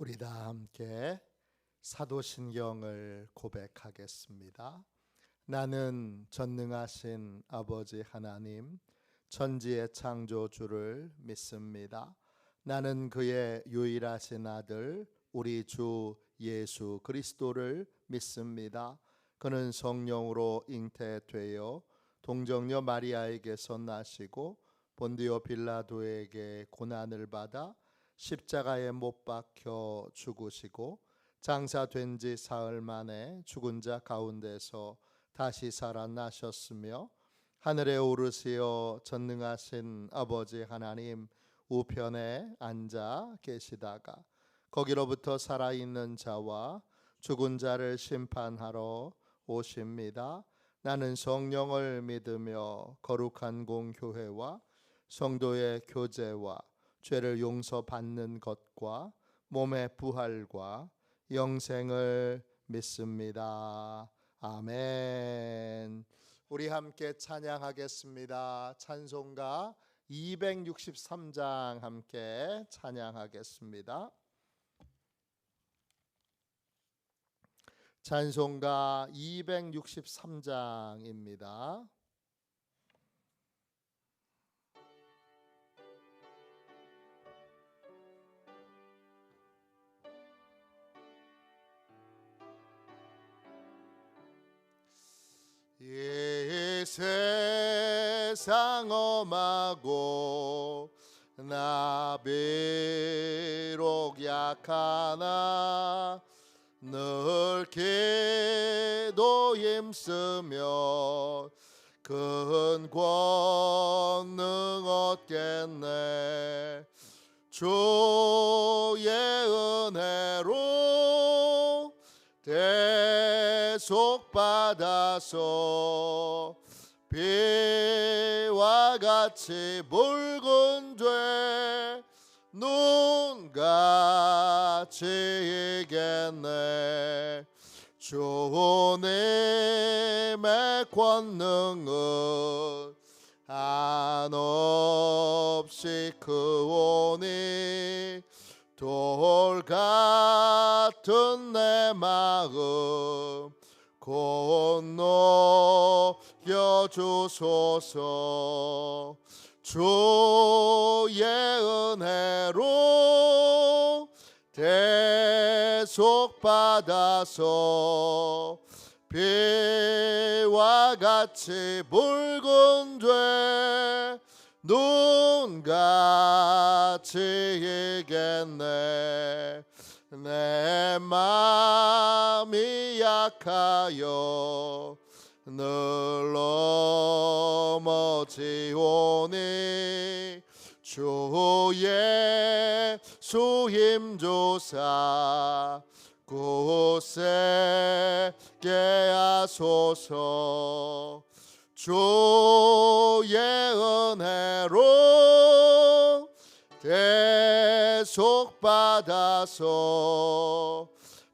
우리 다 함께 사도신경을 고백하겠습니다. 나는 전능하신 아버지 하나님, 천지의 창조주를 믿습니다. 나는 그의 유일하신 아들 우리 주 예수 그리스도를 믿습니다. 그는 성령으로 잉태되어 동정녀 마리아에게서 나시고 본디오 빌라도에게 고난을 받아 십자가에 못 박혀 죽으시고 장사된 지 사흘 만에 죽은 자 가운데서 다시 살아나셨으며 하늘에 오르시어 전능하신 아버지 하나님 우편에 앉아 계시다가 거기로부터 살아있는 자와 죽은 자를 심판하러 오십니다. 나는 성령을 믿으며 거룩한 공교회와 성도의 교제와 죄를 용서받는 것과 몸의 부활과 영생을 믿습니다. 아멘. 우리 함께 찬양하겠습니다. 찬송가 263장 함께 찬양하겠습니다. 찬송가 263장입니다. 이 세상 엄하고 나 비록 약하나 늘 기도 힘쓰며 큰 권능 얻겠네. 주의 은혜로 대속받아서 비와 같이 붉은 죄 눈같이 이겠네. 주님의 권능은 한없이 크오니 돌 같은 내 마음 건너여 주소서. 주의 은혜로 대속받아서 비와 같이 붉은 죄 눈같이 이겠네. 내 마음이 약하여 늘 넘어지오니 주 예수 힘주사 굳세게 하소서. 주의 은혜로 대속받아서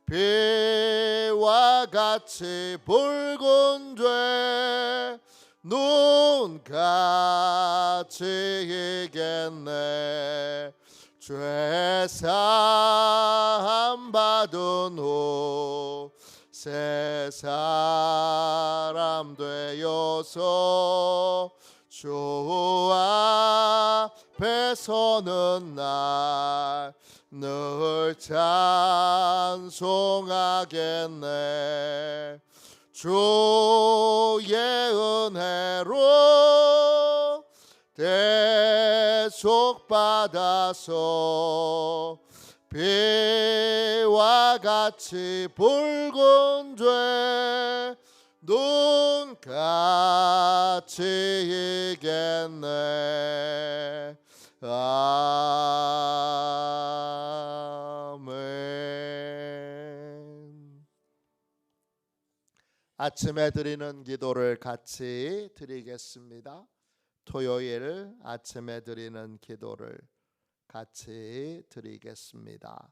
비와 같이 붉은 죄 눈같이 이겠네. 죄사함 받은 후 새 사람 되어서 주 앞에 서는 날 늘 찬송하겠네. 주의 은혜로 대속받아서 비와 같이 붉은 죄 눈같이 이겠네. 아멘. 아침에 드리는 기도를 같이 드리겠습니다. 토요일 아침에 드리는 기도를 같이 드리겠습니다.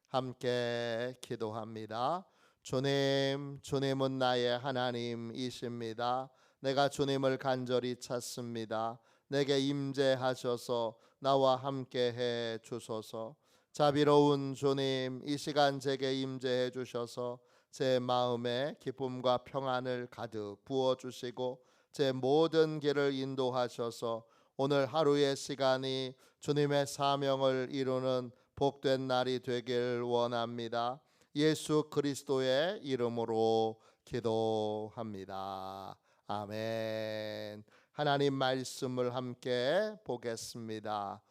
함께 기도합니다. 주님은 나의 하나님이십니다. 내가 주님을 간절히 찾습니다. 내게 임재하셔서 나와 함께 해 주소서. 자비로운 주님, 이 시간 제게 임재해 주셔서 제 마음에 기쁨과 평안을 가득 부어 주시고 제 모든 길을 인도하셔서 오늘 하루의 시간이 주님의 사명을 이루는 복된 날이 되길 원합니다. 예수 그리스도의 이름으로 기도합니다. 아멘. 하나님 말씀을 함께 보겠습니다.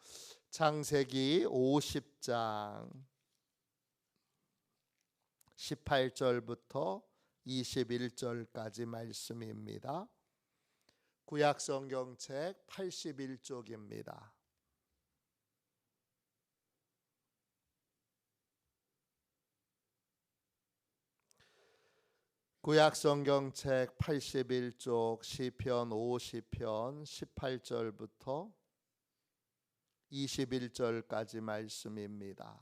창세기 50장 18절부터 21절까지 말씀입니다. 구약 성경책 81쪽입니다. 구약 성경책 81쪽 시편 50편 18절부터 21절까지 말씀입니다.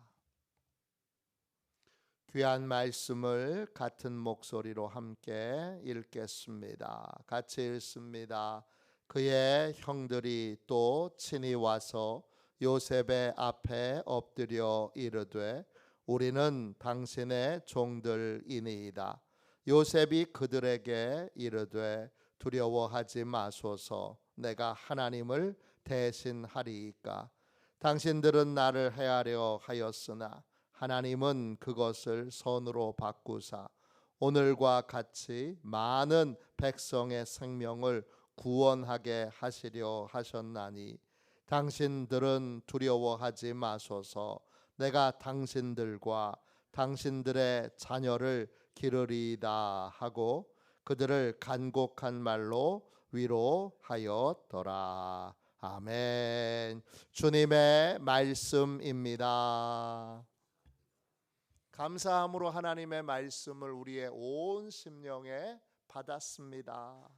귀한 말씀을 같은 목소리로 함께 읽겠습니다. 같이 읽습니다. 그의 형들이 또 친히 와서 요셉의 앞에 엎드려 이르되 우리는 당신의 종들이니이다. 요셉이 그들에게 이르되 두려워하지 마소서. 내가 하나님을 대신하리이까. 당신들은 나를 해하려 하였으나 하나님은 그것을 선으로 바꾸사 오늘과 같이 많은 백성의 생명을 구원하게 하시려 하셨나니 당신들은 두려워하지 마소서. 내가 당신들과 당신들의 자녀를 기르리이다 하고 그들을 간곡한 말로 위로하였더라. 아멘. 주님의 말씀입니다. 감사함으로 하나님의 말씀을 우리의 온 심령에 받았습니다.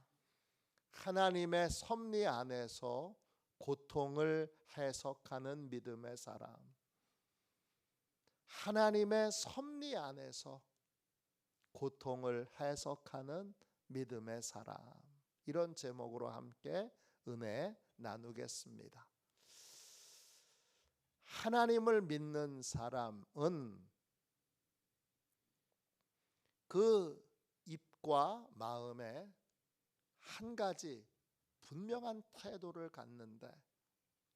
하나님의 섭리 안에서 고통을 해석하는 믿음의 사람, 하나님의 섭리 안에서 고통을 해석하는 믿음의 사람, 이런 제목으로 함께 은혜 나누겠습니다. 하나님을 믿는 사람은 그 입과 마음에 한 가지 분명한 태도를 갖는데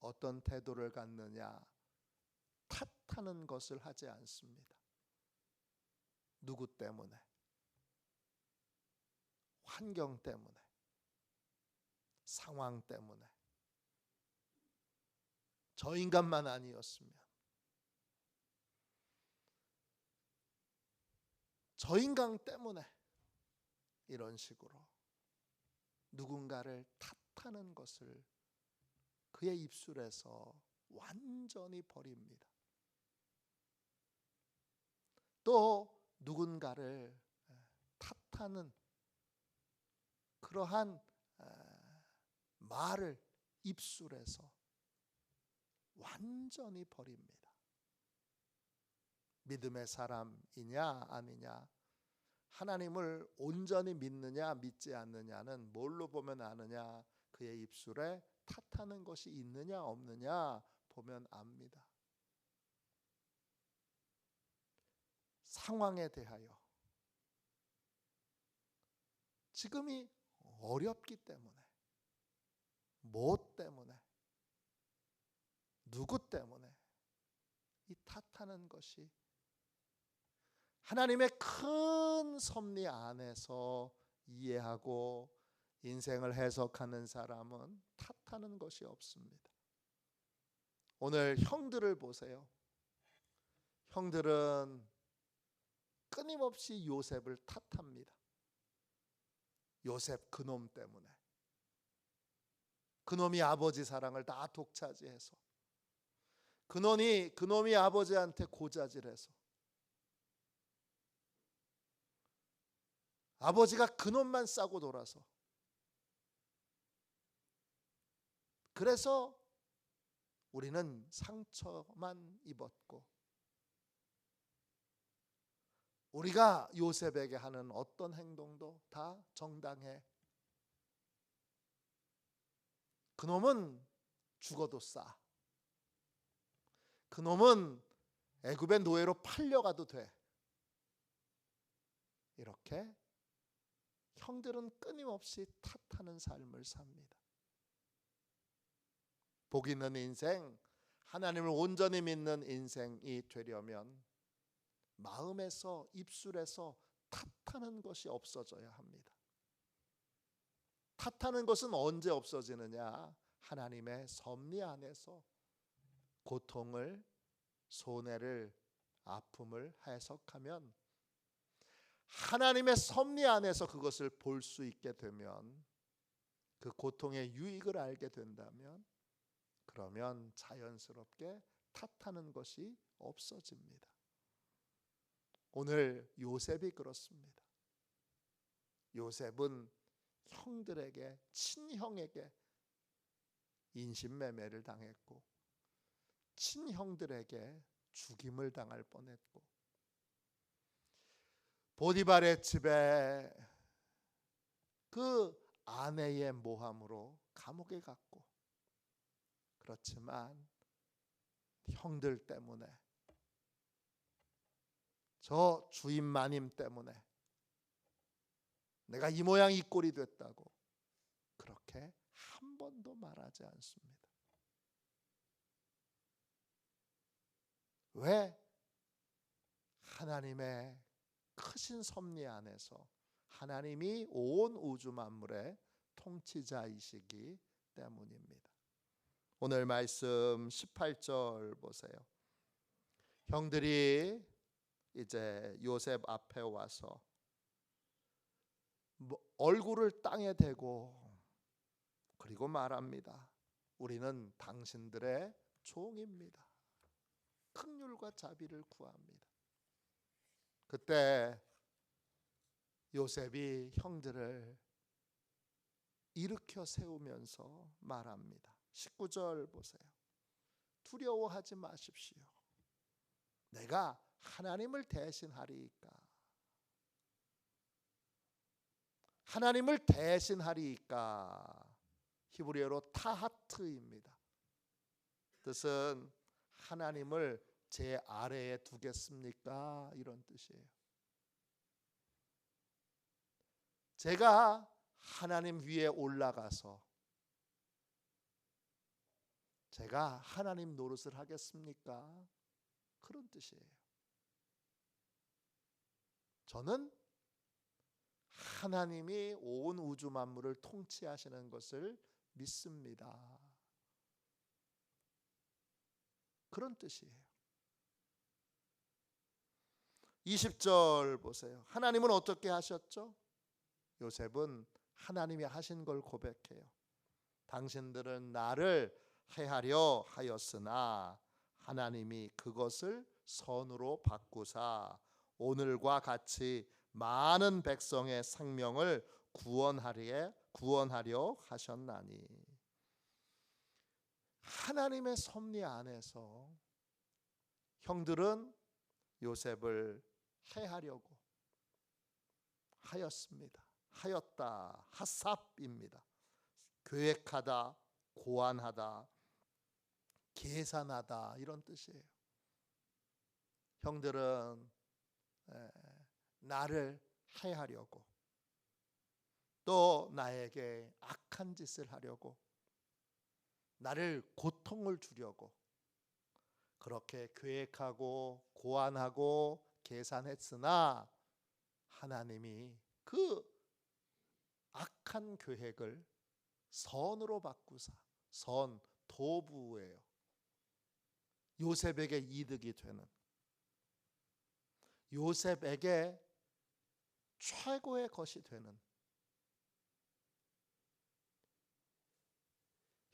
어떤 태도를 갖느냐? 탓하는 것을 하지 않습니다. 누구 때문에? 환경 때문에, 상황 때문에. 저 인간만 아니었으면, 저 인간 때문에, 이런 식으로 누군가를 탓하는 것을 그의 입술에서 완전히 버립니다. 또 누군가를 탓하는 그러한 말을 입술에서 완전히 버립니다. 믿음의 사람이냐 아니냐, 하나님을 온전히 믿느냐 믿지 않느냐는 뭘로 보면 아느냐? 그의 입술에 탓하는 것이 있느냐 없느냐 보면 압니다. 상황에 대하여 지금이 어렵기 때문에, 뭐 때문에, 누구 때문에 이 탓하는 것이 하나님의 큰 섭리 안에서 이해하고 인생을 해석하는 사람은 탓하는 것이 없습니다. 오늘 형들을 보세요. 형들은 끊임없이 요셉을 탓합니다. 요셉 그놈 때문에, 그놈이 아버지 사랑을 다 독차지해서, 그놈이 아버지한테 고자질해서, 아버지가 그놈만 싸고 돌아서, 그래서 우리는 상처만 입었고, 우리가 요셉에게 하는 어떤 행동도 다 정당해. 그놈은 죽어도 싸. 그놈은 애굽의 노예로 팔려가도 돼. 이렇게 형들은 끊임없이 탓하는 삶을 삽니다. 복 있는 인생, 하나님을 온전히 믿는 인생이 되려면 마음에서, 입술에서 탓하는 것이 없어져야 합니다. 탓하는 것은 언제 없어지느냐? 하나님의 섭리 안에서 고통을, 손해를, 아픔을 해석하면, 하나님의 섭리 안에서 그것을 볼 수 있게 되면, 그 고통의 유익을 알게 된다면, 그러면 자연스럽게 탓하는 것이 없어집니다. 오늘 요셉이 그렇습니다. 요셉은 형들에게, 친형에게 인신매매를 당했고, 친형들에게 죽임을 당할 뻔했고, 보디발의 집에 그 아내의 모함으로 감옥에 갔고, 그렇지만 형들 때문에, 저 주인 마님 때문에 내가 이 모양 이 꼴이 됐다고 그렇게 한 번도 말하지 않습니다. 왜? 하나님의 크신 섭리 안에서 하나님이 온 우주 만물의 통치자이시기 때문입니다. 오늘 말씀 18절 보세요. 형들이 이제 요셉 앞에 와서 얼굴을 땅에 대고 그리고 말합니다. 우리는 당신들의 종입니다. 긍휼과 자비를 구합니다. 그때 요셉이 형들을 일으켜 세우면서 말합니다. 19절 보세요. 두려워하지 마십시오. 내가 하나님을 대신하리이까. 하나님을 대신하리이까. 히브리어로 타하트입니다. 뜻은 하나님을 제 아래에 두겠습니까? 이런 뜻이에요. 제가 하나님 위에 올라가서 제가 하나님 노릇을 하겠습니까? 그런 뜻이에요. 저는 하나님이 온 우주 만물을 통치하시는 것을 믿습니다. 그런 뜻이에요. 20절 보세요. 하나님은 어떻게 하셨죠? 요셉은 하나님이 하신 걸 고백해요. 당신들은 나를 해하려 하였으나 하나님이 그것을 선으로 바꾸사 오늘과 같이 많은 백성의 생명을 구원하려 하셨나니. 하나님의 섭리 안에서 형들은 요셉을 해하려고 하였습니다. 하였다, 하삽입니다. 계획하다, 고안하다, 계산하다 이런 뜻이에요. 형들은 나를 해하려고, 또 나에게 악한 짓을 하려고, 나를 고통을 주려고 그렇게 계획하고 고안하고 계산했으나 하나님이 그 악한 계획을 선으로 바꾸사, 선, 도부예요. 요셉에게 이득이 되는, 요셉에게 최고의 것이 되는.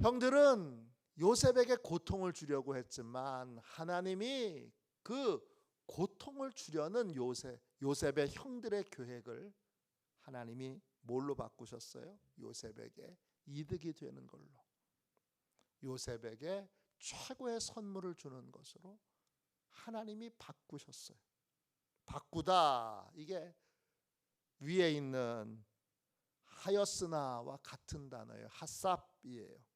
형들은 요셉에게 고통을 주려고 했지만 하나님이 그 고통을 주려는 요셉의 형들의 계획을 하나님이 뭘로 바꾸셨어요? 요셉에게 이득이 되는 걸로, 요셉에게 최고의 선물을 주는 것으로 하나님이 바꾸셨어요. 바꾸다, 이게 위에 있는 하였으나와 같은 단어예요. 하삽이에요.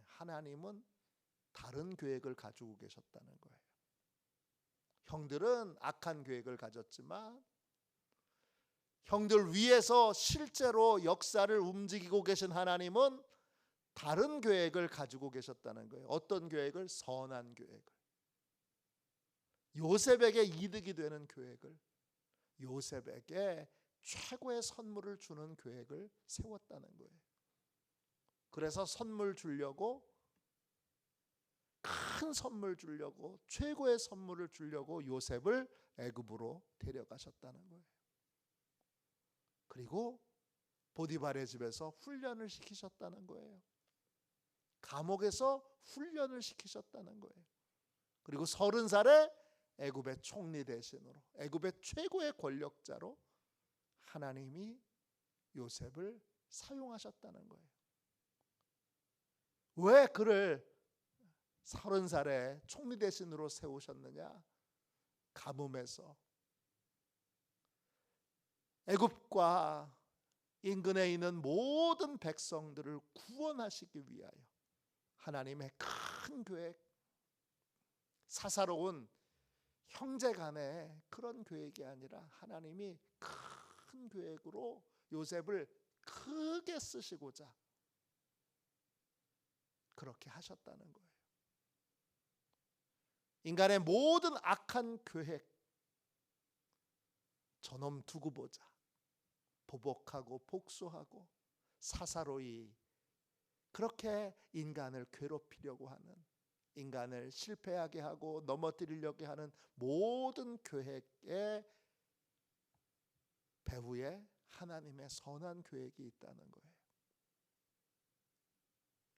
하나님은 다른 계획을 가지고 계셨다는 거예요. 형들은 악한 계획을 가졌지만 형들 위에서 실제로 역사를 움직이고 계신 하나님은 다른 계획을 가지고 계셨다는 거예요. 어떤 계획을? 선한 계획을. 요셉에게 이득이 되는 계획을, 요셉에게 최고의 선물을 주는 계획을 세웠다는 거예요. 그래서 선물 주려고, 큰 선물 주려고, 최고의 선물을 주려고 요셉을 애굽으로 데려가셨다는 거예요. 그리고 보디발의 집에서 훈련을 시키셨다는 거예요. 감옥에서 훈련을 시키셨다는 거예요. 그리고 30살에 애굽의 총리 대신으로, 애굽의 최고의 권력자로 하나님이 요셉을 사용하셨다는 거예요. 왜 그를 30살에 총리 대신으로 세우셨느냐? 가뭄에서 애굽과 인근에 있는 모든 백성들을 구원하시기 위하여 하나님의 큰 계획, 사사로운 형제 간의 그런 계획이 아니라 하나님이 큰 계획으로 요셉을 크게 쓰시고자 그렇게 하셨다는 거예요. 인간의 모든 악한 계획, 저놈 두고 보자, 보복하고 복수하고 사사로이 그렇게 인간을 괴롭히려고 하는, 인간을 실패하게 하고 넘어뜨리려고 하는 모든 계획의 배후에 하나님의 선한 계획이 있다는 거예요.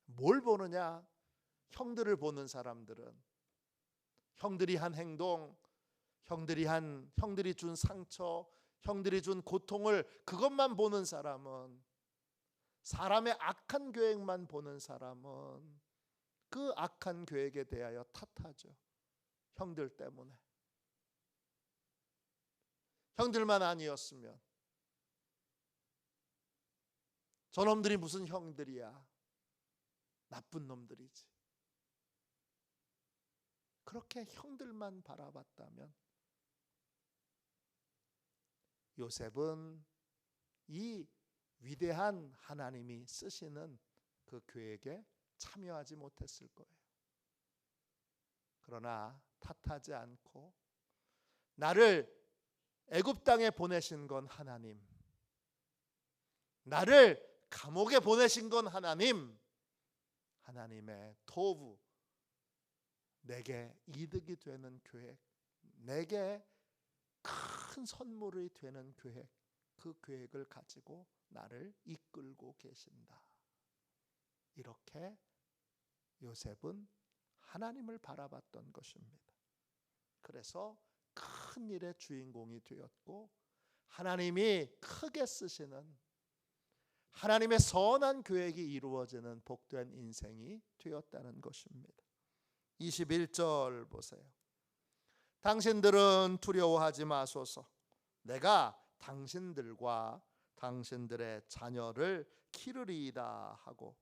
뭘 보느냐? 형들을 보는 사람들은 형들이 한 행동, 형들이 준 상처, 형들이 준 고통을 그것만 보는 사람은, 사람의 악한 계획만 보는 사람은 그 악한 계획에 대하여 탓하죠. 형들 때문에. 형들만 아니었으면 저놈들이 무슨 형들이야, 나쁜 놈들이지. 그렇게 형들만 바라봤다면 요셉은 이 위대한 하나님이 쓰시는 그 계획에 참여하지 못했을 거예요. 그러나 탓하지 않고 나를 애굽 땅에 보내신 건 하나님, 나를 감옥에 보내신 건 하나님, 하나님의 토부, 내게 이득이 되는 계획, 내게 큰 선물이 되는 계획, 그 계획을 가지고 나를 이끌고 계신다. 이렇게 요셉은 하나님을 바라봤던 것입니다. 그래서 큰 일의 주인공이 되었고 하나님이 크게 쓰시는, 하나님의 선한 계획이 이루어지는 복된 인생이 되었다는 것입니다. 21절 보세요. 당신들은 두려워하지 마소서. 내가 당신들과 당신들의 자녀를 기르리이다 하고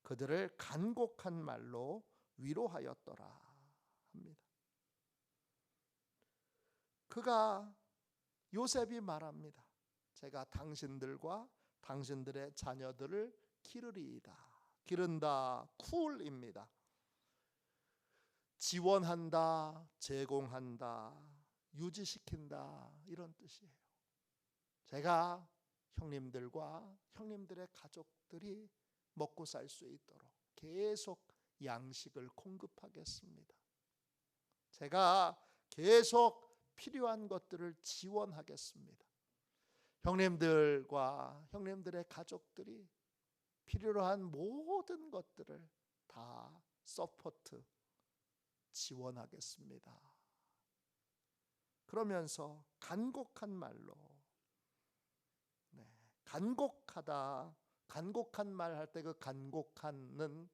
그들을 간곡한 말로 위로하였더라 합니다. 그가, 요셉이 말합니다. 제가 당신들과 당신들의 자녀들을 기르리이다. 기른다, 쿨입니다. 지원한다, 제공한다, 유지시킨다, 이런 뜻이에요. 제가 형님들과 형님들의 가족들이 먹고 살 수 있도록 계속 양식을 공급하겠습니다. 제가 계속 필요한 것들을 지원하겠습니다. 형님들과 형님들의 가족들이 필요로 한 모든 것들을 다 서포트, 지원하겠습니다. 그러면서 간곡한 말로, 간곡하다, 간곡한 말 할 때 그 간곡한은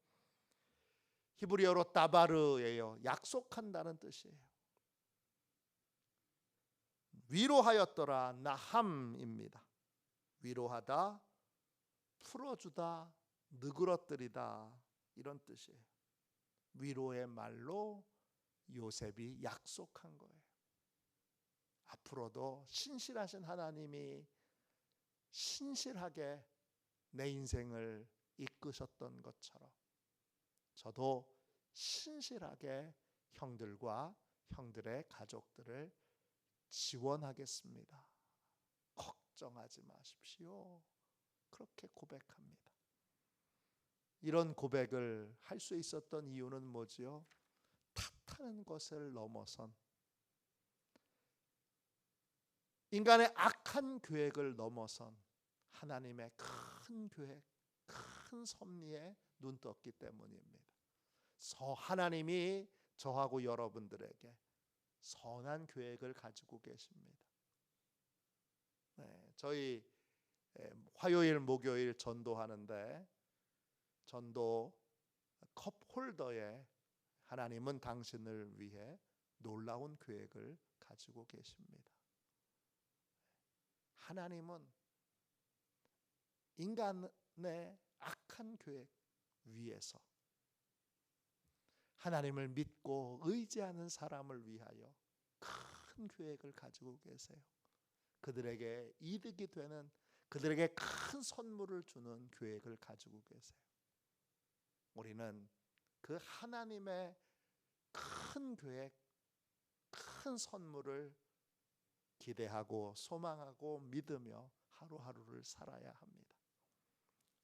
히브리어로 따바르예요. 약속한다는 뜻이에요. 위로하였더라, 나함입니다. 위로하다, 풀어주다, 느그러뜨리다, 이런 뜻이에요. 위로의 말로 요셉이 약속한 거예요. 앞으로도 신실하신 하나님이 신실하게 내 인생을 이끄셨던 것처럼 저도 신실하게 형들과 형들의 가족들을 지원하겠습니다. 걱정하지 마십시오. 그렇게 고백합니다. 이런 고백을 할 수 있었던 이유는 뭐지요? 탓하는 것을 넘어선 인간의 악한 계획을 넘어선 하나님의 큰 계획, 큰 섭리에 눈떴기 때문입니다. 하나님이 저하고 여러분들에게 선한 계획을 가지고 계십니다. 저희 화요일, 목요일 전도하는데 전도 컵 홀더에 하나님은 당신을 위해 놀라운 계획을 가지고 계십니다. 하나님은 인간의 악한 계획 위에서 하나님을 믿고 의지하는 사람을 위하여 큰 계획을 가지고 계세요. 그들에게 이득이 되는, 그들에게 큰 선물을 주는 계획을 가지고 계세요. 우리는 그 하나님의 큰 계획, 큰 선물을 기대하고 소망하고 믿으며 하루하루를 살아야 합니다.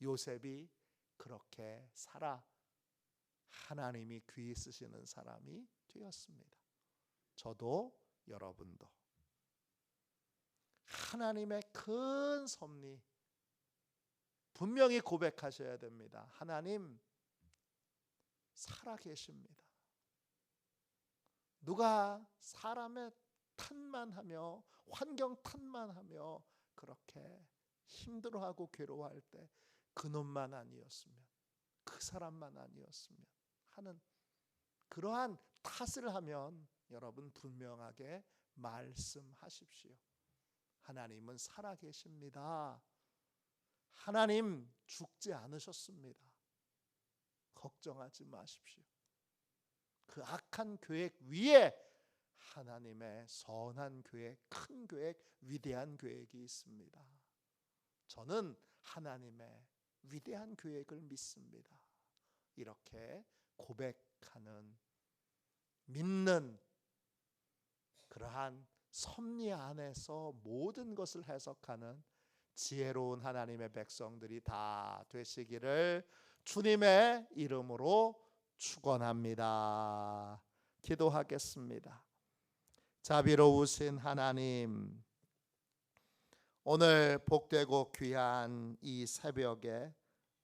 요셉이 그렇게 살아 하나님이 귀히 쓰시는 사람이 되었습니다. 저도 여러분도 하나님의 큰 섭리 분명히 고백하셔야 됩니다. 하나님 살아계십니다. 누가 사람의 탓만 하며 환경 탓만 하며 그렇게 힘들어하고 괴로워할 때 그놈만 아니었으면, 그 사람만 아니었으면 하는 그러한 탓을 하면 여러분 분명하게 말씀하십시오. 하나님은 살아계십니다. 하나님 죽지 않으셨습니다. 걱정하지 마십시오. 그 악한 계획 위에 하나님의 선한 계획, 큰 계획, 위대한 계획이 있습니다. 저는 하나님의 위대한 계획을 믿습니다. 이렇게 고백하는, 믿는 그러한 섭리 안에서 모든 것을 해석하는 지혜로운 하나님의 백성들이 다 되시기를 주님의 이름으로 축원합니다. 기도하겠습니다. 자비로우신 하나님, 오늘 복되고 귀한 이 새벽에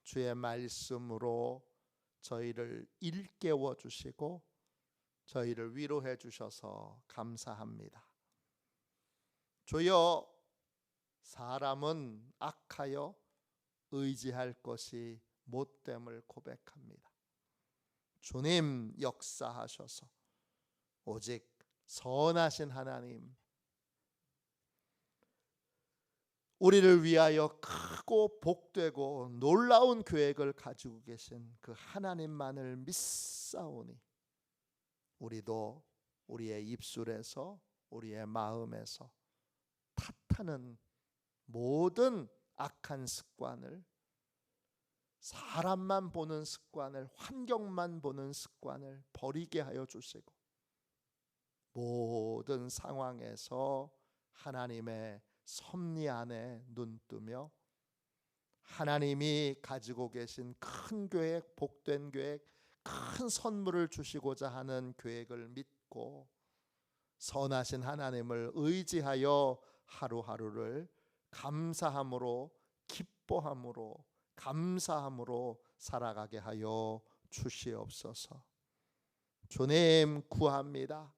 주의 말씀으로 저희를 일깨워 주시고 저희를 위로해 주셔서 감사합니다. 주여, 사람은 악하여 의지할 것이 못됨을 고백합니다. 주님 역사하셔서 오직 선하신 하나님, 우리를 위하여 크고 복되고 놀라운 계획을 가지고 계신 그 하나님만을 믿사오니 우리도 우리의 입술에서 우리의 마음에서 탓하는 모든 악한 습관을, 사람만 보는 습관을, 환경만 보는 습관을 버리게 하여 주시고 모든 상황에서 하나님의 섭리 안에 눈뜨며 하나님이 가지고 계신 큰 계획, 복된 계획, 큰 선물을 주시고자 하는 계획을 믿고 선하신 하나님을 의지하여 하루하루를 감사함으로, 기뻐함으로, 감사함으로 살아가게 하여 주시옵소서. 주님 구합니다.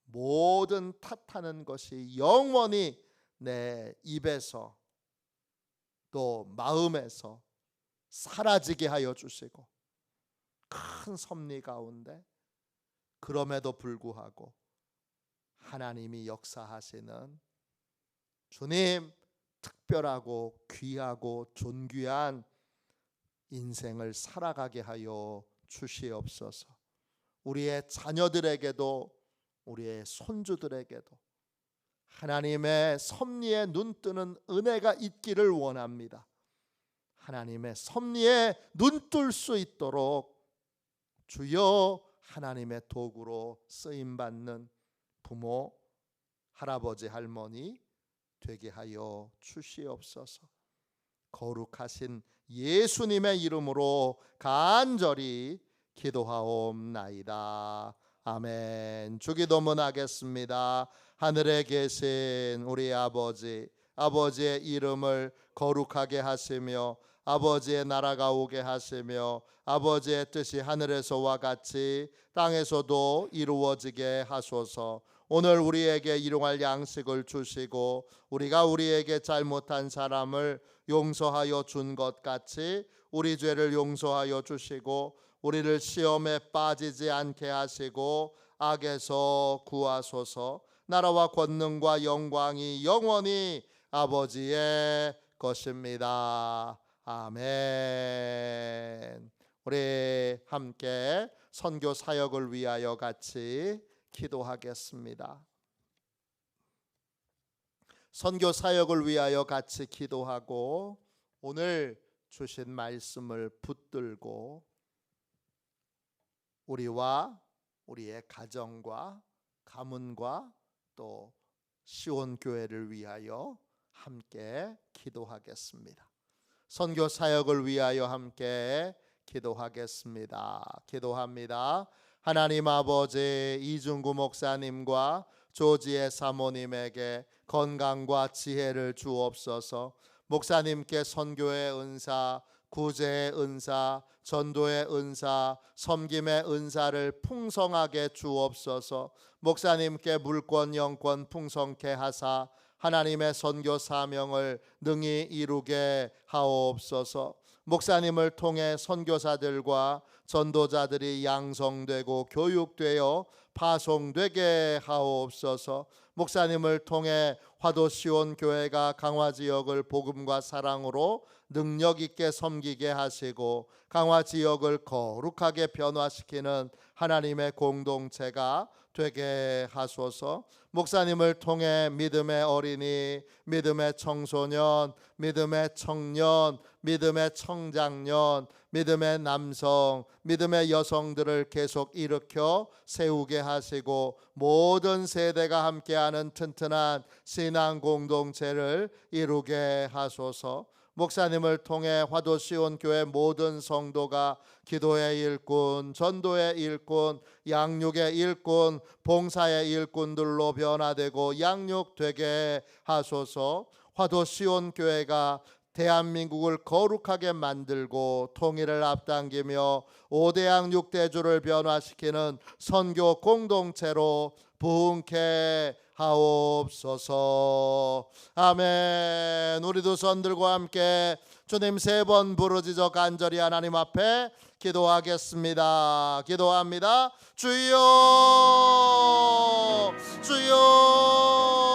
모든 탓하는 것이 영원히 내 입에서 또 마음에서 사라지게 하여 주시고 큰 섭리 가운데 그럼에도 불구하고 하나님이 역사하시는 주님 특별하고 귀하고 존귀한 인생을 살아가게 하여 주시옵소서. 우리의 자녀들에게도 우리의 손주들에게도 하나님의 섭리에 눈뜨는 은혜가 있기를 원합니다. 하나님의 섭리에 눈뜰 수 있도록 주여 하나님의 도구로 쓰임받는 부모, 할아버지, 할머니 되게 하여 주시옵소서. 거룩하신 예수님의 이름으로 간절히 기도하옵나이다. 아멘. 주기도문 하겠습니다. 하늘에 계신 우리 아버지, 아버지의 이름을 거룩하게 하시며 아버지의 나라가 오게 하시며 아버지의 뜻이 하늘에서와 같이 땅에서도 이루어지게 하소서. 오늘 우리에게 일용할 양식을 주시고 우리가 우리에게 잘못한 사람을 용서하여 준 것 같이 우리 죄를 용서하여 주시고 우리를 시험에 빠지지 않게 하시고 악에서 구하소서. 나라와 권능과 영광이 영원히 아버지의 것입니다. 아멘. 우리 함께 선교 사역을 위하여 같이 기도하겠습니다. 선교 사역을 위하여 같이 기도하고 오늘 주신 말씀을 붙들고 우리와 우리의 가정과 가문과 또 시온교회를 위하여 함께 기도하겠습니다. 선교 사역을 위하여 함께 기도하겠습니다. 기도합니다. 하나님 아버지, 이중구 목사님과 조지의 사모님에게 건강과 지혜를 주옵소서. 목사님께 선교의 은사, 구제의 은사, 전도의 은사, 섬김의 은사를 풍성하게 주옵소서. 목사님께 물권 영권 풍성케 하사 하나님의 선교 사명을 능히 이루게 하옵소서. 목사님을 통해 선교사들과 전도자들이 양성되고 교육되어 파송되게 하옵소서. 목사님을 통해 화도 시온 교회가 강화 지역을 복음과 사랑으로 능력 있게 섬기게 하시고 강화 지역을 거룩하게 변화시키는 하나님의 공동체가 되게 하소서. 목사님을 통해 믿음의 어린이, 믿음의 청소년, 믿음의 청년, 믿음의 청장년, 믿음의 남성, 믿음의 여성들을 계속 일으켜 세우게 하시고 모든 세대가 함께하는 튼튼한 신앙 공동체를 이루게 하소서. 목사님을 통해 화도 시온 교회 모든 성도가 기도의 일꾼, 전도의 일꾼, 양육의 일꾼, 봉사의 일꾼들로 변화되고 양육되게 하소서. 화도 시온 교회가 대한민국을 거룩하게 만들고 통일을 앞당기며 5대양 6대주를 변화시키는 선교 공동체로 부흥케 하옵소서. 아멘. 우리 두 손 들고 함께 주님 3번 부르짖어 간절히 하나님 앞에 기도하겠습니다. 기도합니다. 주여, 주여.